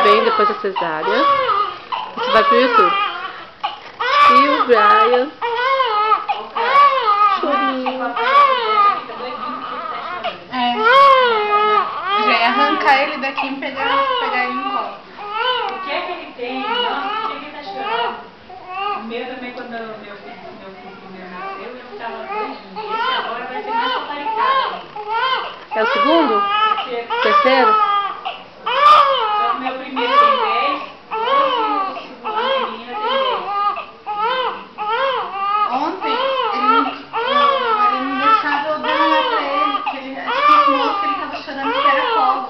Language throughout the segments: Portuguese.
bem depois da cesárea. Isso vai pro YouTube. E o Brian. Chorinho. Já ia arrancar ele daqui e pegar ele no colo. O que é que ele tem? Nossa, por que ele tá chorando? O meu também, quando meu filho primeiro nasceu, eu ficava doidinho. Esse agora vai ser mais paparicado. É o segundo? Terceiro? Só que o meu primeiro tem 10, 12 e o segundo a menina tem 10. Ontem ele não deixava eu dar pra ele, porque ele cismou que ele tava chorando porque era colo.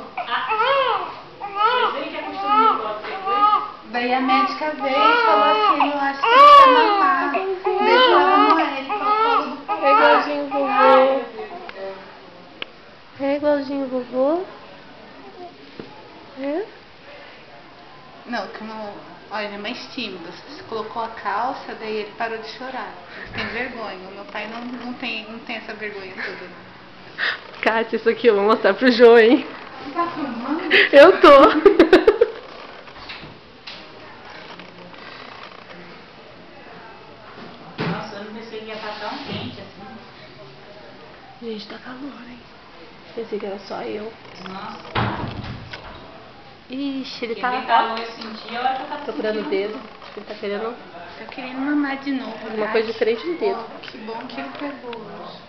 Pois ele que acostuma no colo depois. Daí a médica veio e falou assim, eu acho que ele tá mamado. Beijou ela no ele, com o colo do É papai. igualzinho o Ai, vovô. meu Deus do céu. É igualzinho o vovô. É? Não, que não. Olha, ele é mais tímido. Você colocou a calça, daí ele parou de chorar. Tem vergonha. O meu pai não tem essa vergonha toda. Kátia, isso aqui eu vou mostrar pro Jô, hein? Você tá filmando? Eu tô. Nossa, eu não pensei que ia estar tão quente assim. Gente, tá calor, hein? Pensei que era só eu. Nossa. Ixi, ele Quem tá tem calor eu senti, a hora que eu tava procurando o sentindo. dedo. Acho que ele tá querendo Tá querendo mamar de novo. alguma coisa diferente de dedo. Ó, que bom que ele pegou hoje.